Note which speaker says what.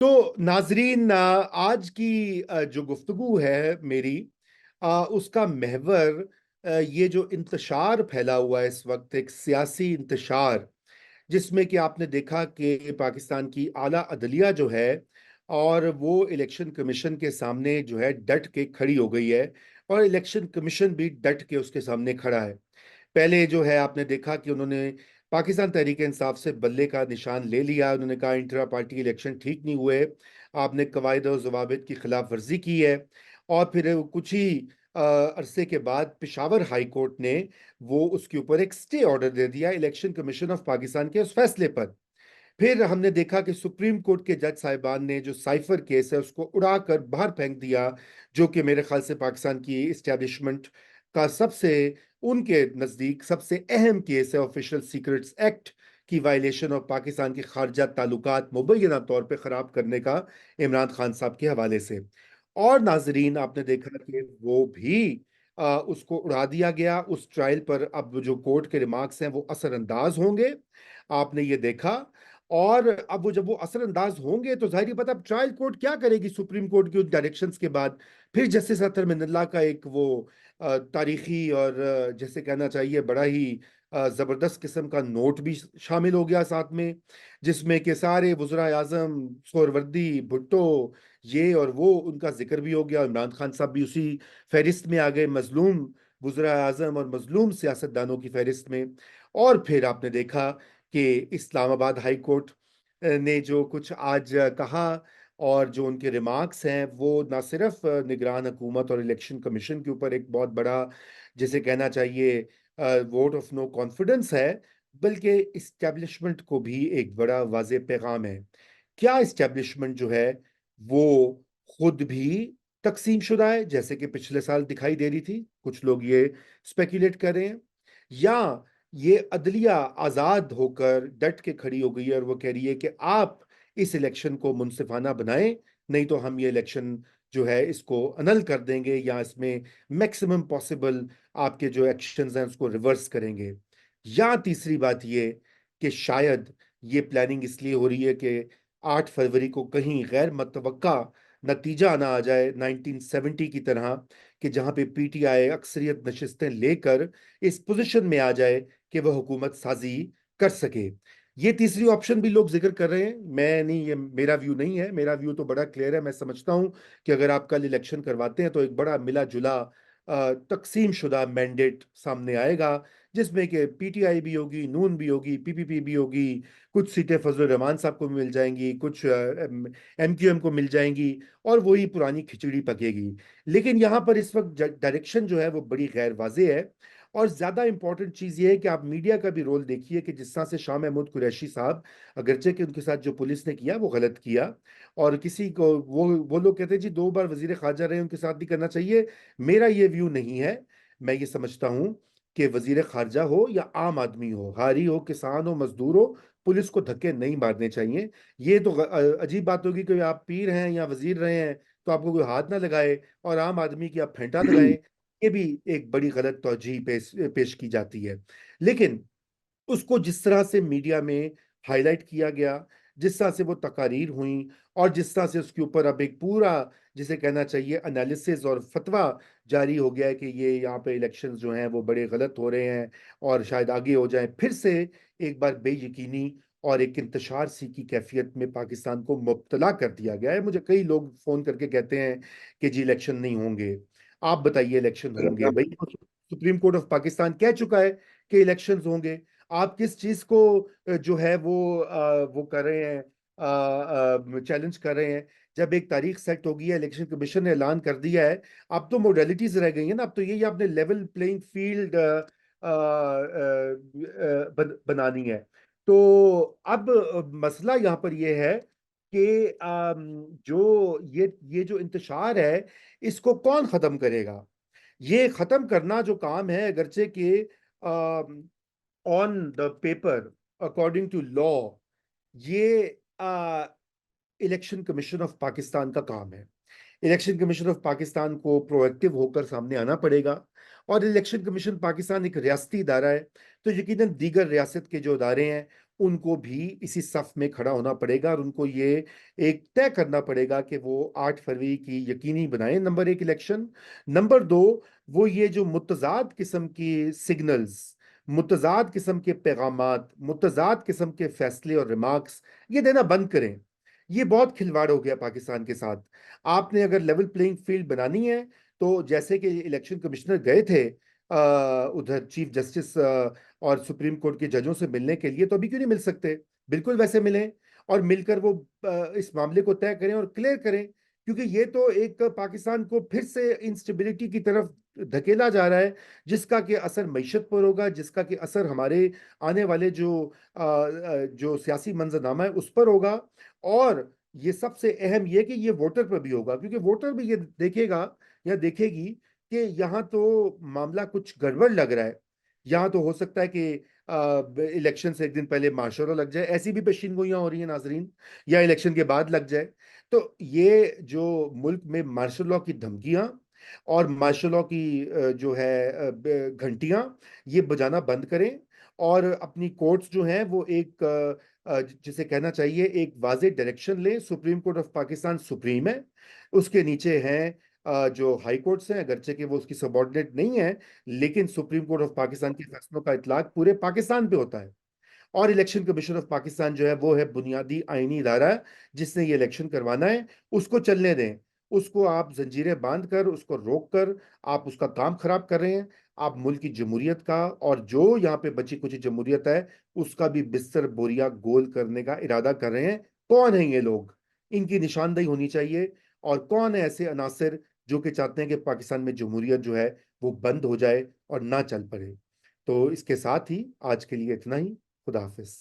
Speaker 1: तो नाजरीन, आज की जो गुफ्तगू है मेरी, उसका महवर ये जो इंतशार फैला हुआ है इस वक्त, एक सियासी इंतशार, जिसमें कि आपने देखा कि पाकिस्तान की आला अदलिया जो है, और वो इलेक्शन कमीशन के सामने जो है डट के खड़ी हो गई है, और इलेक्शन कमीशन भी डट के उसके सामने खड़ा है। पहले जो है आपने देखा कि उन्होंने पाकिस्तान तहरीक इंसाफ से बल्ले का निशान ले लिया। उन्होंने कहा इंटरा पार्टी इलेक्शन ठीक नहीं हुए, आपने कवायद और जवाबित की खिलाफ वर्जी की है। और फिर कुछ ही अरसे के बाद पेशावर हाई कोर्ट ने वो उसके ऊपर एक स्टे ऑर्डर दे दिया इलेक्शन कमीशन ऑफ पाकिस्तान के उस फैसले पर। फिर हमने देखा कि सुप्रीम कोर्ट के जज साहिबान ने जो साइफर केस है उसको उड़ाकर बाहर फेंक दिया, जो कि मेरे ख्याल से पाकिस्तान की इस्टेब्लिशमेंट का सबसे, उनके नज़दीक सबसे अहम केस है, ऑफिशियल सीक्रेट्स एक्ट की वायलेशन और पाकिस्तान के खारजा ताल्लुकात मुबैना तौर पर ख़राब करने का, इमरान खान साहब के हवाले से। और नाजरीन, आपने देखा कि वो भी उसको उड़ा दिया गया। उस ट्रायल पर अब जो कोर्ट के रिमार्क्स हैं वो असरअंदाज होंगे, आपने ये देखा। और अब वो जब वो असरअंदाज होंगे तो जाहिर बात, अब ट्रायल कोर्ट क्या करेगी सुप्रीम कोर्ट के डायरेक्शंस के बाद? फिर जस्टिस अतर मिनल्ला का एक वो तारीखी और जैसे कहना चाहिए बड़ा ही जबरदस्त किस्म का नोट भी शामिल हो गया साथ में, जिसमें कि सारे वज़रा आज़म, सोहरवर्दी, भुट्टो, ये और वो, उनका जिक्र भी हो गया। इमरान खान साहब भी उसी फहरिस्त में आ गए, मजलूम वज़रा आज़म और मजलूम सियासतदानों की फहरिस्त में। और फिर आपने देखा कि इस्लामाबाद हाई कोर्ट ने जो कुछ आज कहा, और जो उनके रिमार्क्स हैं, वो ना सिर्फ निगरान हुकूमत और इलेक्शन कमीशन के ऊपर एक बहुत बड़ा, जिसे कहना चाहिए, वोट ऑफ नो कॉन्फिडेंस है, बल्कि इस्टेब्लिशमेंट को भी एक बड़ा वाज़ेह पैगाम है। क्या इस्टेब्लिशमेंट जो है वो खुद भी तकसीम शुदा है, जैसे कि पिछले साल दिखाई दे रही थी? कुछ लोग ये स्पेकुलेट कर रहे हैं। या ये अदलिया आज़ाद होकर डट के खड़ी हो गई है और वो कह रही है कि आप इस इलेक्शन को मुनसिफाना बनाएं, नहीं तो हम ये इलेक्शन जो है इसको अनल कर देंगे, या इसमें मैक्सिमम पॉसिबल आपके जो एक्शंस हैं उसको रिवर्स करेंगे। या तीसरी बात ये कि शायद ये प्लानिंग इसलिए हो रही है कि 8 फरवरी को कहीं गैर मतवक्का नतीजा ना आ जाए 1970 की तरह, कि जहां पे पीटीआई अक्सरियत नशिस्तें लेकर इस पोजीशन में आ जाए कि वह हुकूमत साजी कर सके। ये तीसरी ऑप्शन भी लोग जिक्र कर रहे हैं। मैं नहीं, ये मेरा व्यू नहीं है। मेरा व्यू तो बड़ा क्लियर है। मैं समझता हूं कि अगर आप कल इलेक्शन करवाते हैं तो एक बड़ा मिला जुला तकसीम शुदा मैंडेट सामने आएगा, जिसमें कि पीटीआई भी होगी, नून भी होगी, पीपीपी भी होगी, कुछ सीटें फजल रहमान साहब को मिल जाएंगी, कुछ एमक्यूएम को मिल जाएंगी, और वही पुरानी खिचड़ी पकेगी। लेकिन यहाँ पर इस वक्त डायरेक्शन जो है वो बड़ी गैर वाज़ेह है। और ज्यादा इंपॉर्टेंट चीज ये है कि आप मीडिया का भी रोल देखिए, कि जिस तरह से शाह महमूद कुरैशी साहब, अगरचे कि उनके साथ जो पुलिस ने किया वो गलत किया, और किसी को वो लोग कहते हैं जी 2 बार वजीर खारजा रहे, उनके साथ भी करना चाहिए। मेरा ये व्यू नहीं है। मैं ये समझता हूं कि वजीर खारजा हो या आम आदमी हो, हारी हो, किसान हो, मजदूर हो, पुलिस को धक्के नहीं मारने चाहिए। ये तो अजीब बात होगी कि आप पीर हैं या वजीर रहे हैं तो आपको कोई हाथ ना लगाए, और आम आदमी की आप फेंटा लगाएं। ये भी एक बड़ी गलत तौजीह पेश की जाती है। लेकिन उसको जिस तरह से मीडिया में हाईलाइट किया गया, जिस तरह से वो तकारीर हुई, और जिस तरह से उसके ऊपर अब एक पूरा, जिसे कहना चाहिए, एनालिसिस और फतवा जारी हो गया है कि ये यहाँ पे इलेक्शंस जो हैं वो बड़े गलत हो रहे हैं, और शायद आगे हो जाएं, फिर से एक बार बेयकीनी और एक इंतशार सी की कैफियत में पाकिस्तान को मुब्तला कर दिया गया है। मुझे कई लोग फोन करके कहते हैं कि जी इलेक्शन नहीं होंगे। आप बताइए, इलेक्शन होंगे भाई? सुप्रीम कोर्ट ऑफ पाकिस्तान कह चुका है कि इलेक्शंस होंगे। आप किस चीज को जो है वो कर रहे हैं, चैलेंज कर रहे हैं? जब एक तारीख सेट हो गई है, इलेक्शन कमीशन ने ऐलान कर दिया है, अब तो मोडालिटीज रह गई है ना। अब तो यही आपने लेवल प्लेइंग फील्ड बनानी है। तो अब मसला यहाँ पर यह है कि जो ये जो इंतशार है, इसको कौन खत्म करेगा? ये खत्म करना जो काम है, अगरचे कि on the paper, according to law, ये इलेक्शन कमीशन ऑफ पाकिस्तान का काम है। इलेक्शन कमीशन ऑफ पाकिस्तान को प्रोएक्टिव होकर सामने आना पड़ेगा। और इलेक्शन कमीशन पाकिस्तान एक रियासती इदारा है, तो यकीनन दीगर रियासत के जो इदारे हैं उनको भी इसी सफ में खड़ा होना पड़ेगा और उनको ये एक तय करना पड़ेगा कि वो 8 फरवरी की यकीनी बनाए, नंबर एक इलेक्शन। नंबर दो, वो ये जो मुतजाद किस्म की सिग्नल्स, मुतजाद किस्म के पैगामात, मुतजाद किस्म के फैसले और रिमार्क्स ये देना बंद करें। ये बहुत खिलवाड़ हो गया पाकिस्तान के साथ। आपने अगर लेवल प्लेइंग फील्ड बनानी है तो जैसे कि इलेक्शन कमिश्नर गए थे उधर चीफ जस्टिस और सुप्रीम कोर्ट के जजों से मिलने के लिए, तो अभी क्यों नहीं मिल सकते? बिल्कुल वैसे मिलें और मिलकर वो इस मामले को तय करें और क्लियर करें, क्योंकि ये तो एक पाकिस्तान को फिर से इंस्टेबिलिटी की तरफ धकेला जा रहा है, जिसका कि असर मईशत पर होगा, जिसका कि असर हमारे आने वाले जो सियासी मंजरनामा है उस पर होगा। और ये सबसे अहम ये कि ये वोटर पर भी होगा, क्योंकि वोटर भी ये देखेगा या देखेगी कि यहाँ तो मामला कुछ गड़बड़ लग रहा है। यहाँ तो हो सकता है कि इलेक्शन से एक दिन पहले मार्शल लग जाए, ऐसी भी पेशीन गोइयां हो रही हैं नाजरीन, या इलेक्शन के बाद लग जाए। तो ये जो मुल्क में मार्शल लॉ की धमकियां और मार्शल लॉ की जो है घंटियां, ये बजाना बंद करें और अपनी कोर्ट्स जो हैं वो एक जिसे कहना चाहिए एक वाज़ेह डायरेक्शन लें। Supreme court of Pakistan supreme है, उसके नीचे हैं जो हाई कोर्ट्स हैं, अगरचे कि वो उसकी सबॉर्डिनेट नहीं है, लेकिन सुप्रीम कोर्ट ऑफ पाकिस्तान के फैसलों का इतलाक पूरे पाकिस्तान पे होता है। और इलेक्शन कमीशन ऑफ पाकिस्तान जो है वो है बुनियादी आईनी इदारा जिसने ये इलेक्शन करवाना है, उसको चलने दें। उसको आप जंजीरें बांध कर, उसको रोक कर आप उसका काम खराब कर रहे हैं। आप मुल्क की जमहूरियत का और जो यहाँ पे बची कुछ जमहूरियत है उसका भी बिस्तर बोरिया गोल करने का इरादा कर रहे हैं। कौन है ये लोग? इनकी निशानदेही होनी चाहिए। और कौन है ऐसे अनासिर जो कि चाहते हैं कि पाकिस्तान में जमहूरियत जो है वो बंद हो जाए और ना चल पड़े? तो इसके साथ ही आज के लिए इतना ही। खुदा हाफिज।